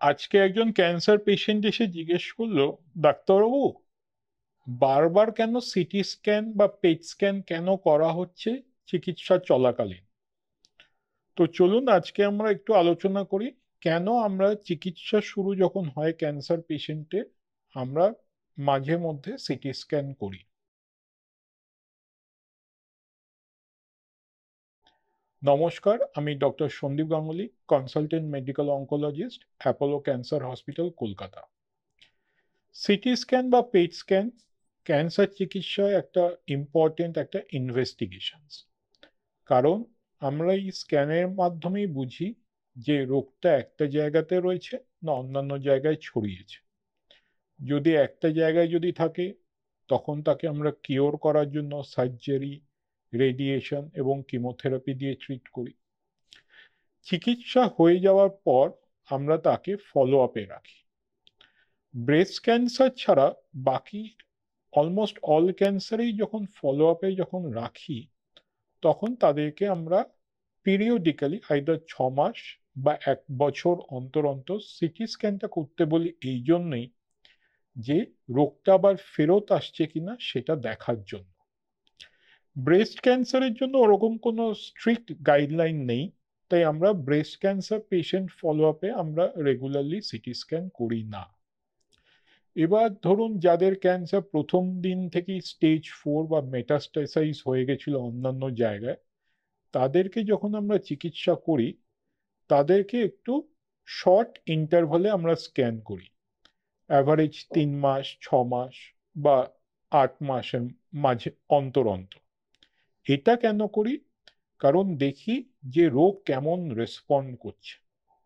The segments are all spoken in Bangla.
আজকে একজন ক্যান্সার পেশেন্ট এসে জিজ্ঞেস করলো, ডাক্তারবাবু, বারবার কেন সিটি স্ক্যান বা পেট স্ক্যান কেন করা হচ্ছে চিকিৎসা চলাকালীন? তো চলুন আজকে আমরা একটু আলোচনা করি কেন আমরা চিকিৎসা শুরু যখন হয় ক্যান্সার পেশেন্টের আমরা মাঝে মধ্যে সিটি স্ক্যান করি। নমস্কার, আমি doctor Sandeep Ganguly, consultant medical oncologist, Apollo cancer hospital, Kolkata. CT scan বা পেট স্ক্যান ক্যান্সার চিকিৎসায় একটা ইম্পর্টেন্ট একটা ইনভেস্টিগেশন। কারণ আমরা এই স্ক্যানের মাধ্যমেই বুঝি যে রোগটা একটা জায়গাতে রয়েছে না অন্যান্য জায়গায় ছড়িয়েছে। যদি একটা জায়গায় যদি থাকে তখন তাকে আমরা কিওর করার জন্য সার্জারি, রেডিয়েশন এবং কিমোথেরাপি দিয়ে ট্রিট করি। চিকিৎসা হয়ে যাওয়ার পর আমরা তাকে ফলো আপে রাখি। ব্রেস্ট ক্যান্সার ছাড়া বাকি অলমোস্ট অল ক্যান্সারেই যখন ফলো আপে যখন রাখি তখন তাদেরকে আমরা পিরিয়ডিক্যালি আইদার 6 মাস বা 1 বছর অন্তর অন্তর সিটি স্ক্যানটা করতে বলি এই জন্যই যে রোগটা আবার ফেরত আসছে কিনা সেটা দেখার জন্য। ব্রেস্ট ক্যান্সারের জন্য ওরকম কোনো স্ট্রিক্ট গাইডলাইন নেই, তাই আমরা ব্রেস্ট ক্যান্সার পেশেন্ট ফলো আপে আমরা রেগুলারলি সিটি স্ক্যান করি না। এবার ধরুন যাদের ক্যান্সার প্রথম দিন থেকেই স্টেজ 4 বা মেটাস্টাসাইজ হয়ে গেছিল অন্যান্য জায়গায়, তাদেরকে যখন আমরা চিকিৎসা করি তাদেরকে একটু শর্ট ইন্টারভালে আমরা স্ক্যান করি, অ্যাভারেজ 3 মাস, 6 মাস বা 8 মাসের মাঝে অন্তর অন্তর। এটা কেন করি? কারণ দেখি যে রোগ কেমন রেসপন্ড করছে।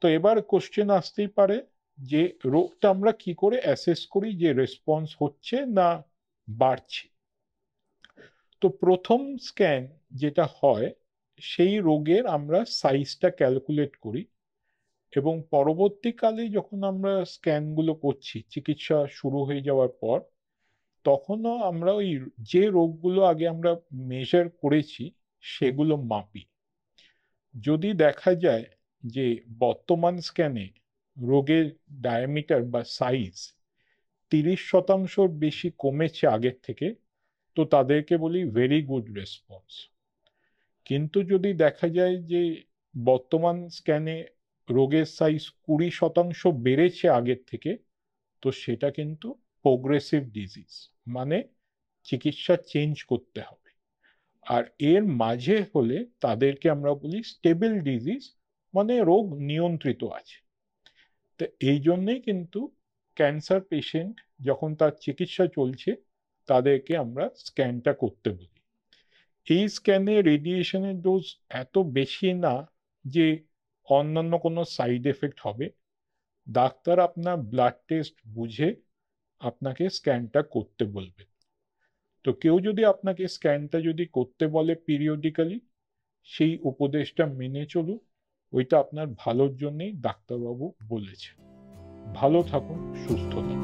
তো এবার কোশ্চেন আসতেই পারে যে রোগটা আমরা কি করে অ্যাসেস করি যে রেসপন্স হচ্ছে না বাড়ছে। তো প্রথম স্ক্যান যেটা হয় সেই রোগের আমরা সাইজটা ক্যালকুলেট করি এবং পরবর্তীকালে যখন আমরা স্ক্যানগুলো করছি চিকিৎসা শুরু হয়ে যাওয়ার পর তখনও আমরা ওই যে রোগগুলো আগে আমরা মেজার করেছি সেগুলো মাপি। যদি দেখা যায় যে বর্তমান স্ক্যানে রোগের ডায়ামিটার বা সাইজ 30% বেশি কমেছে আগের থেকে, তো তাদেরকে বলি ভেরি গুড রেসপন্স। কিন্তু যদি দেখা যায় যে বর্তমান স্ক্যানে রোগের সাইজ 20% বেড়েছে আগের থেকে, তো সেটা কিন্তু প্রোগ্রেসিভ ডিজিজ, মানে চিকিৎসা চেঞ্জ করতে হবে। আর এর মাঝে হলে তাদেরকে আমরা বলি স্টেবল ডিজিজ, মানে রোগ নিয়ন্ত্রিত আছে। তো এই জন্যেই কিন্তু ক্যান্সার পেশেন্ট যখন তার চিকিৎসা চলছে তাদেরকে আমরা স্ক্যানটা করতে বলি। এই স্ক্যানে রেডিয়েশনের ডোজ এত বেশি না যে অন্যান্য কোনো সাইড এফেক্ট হবে। ডাক্তার আপনার ব্লাড টেস্ট বুঝে আপনাকে স্ক্যানটা করতে বলবে। তো কেউ যদি আপনাকে স্ক্যানটা যদি করতে বলে পিরিয়ডিক্যালি, সেই উপদেশটা মেনে চলুন। ওইটা আপনার ভালোর জন্যই ডাক্তারবাবু বলেছে। ভালো থাকুন, সুস্থ থাকুন।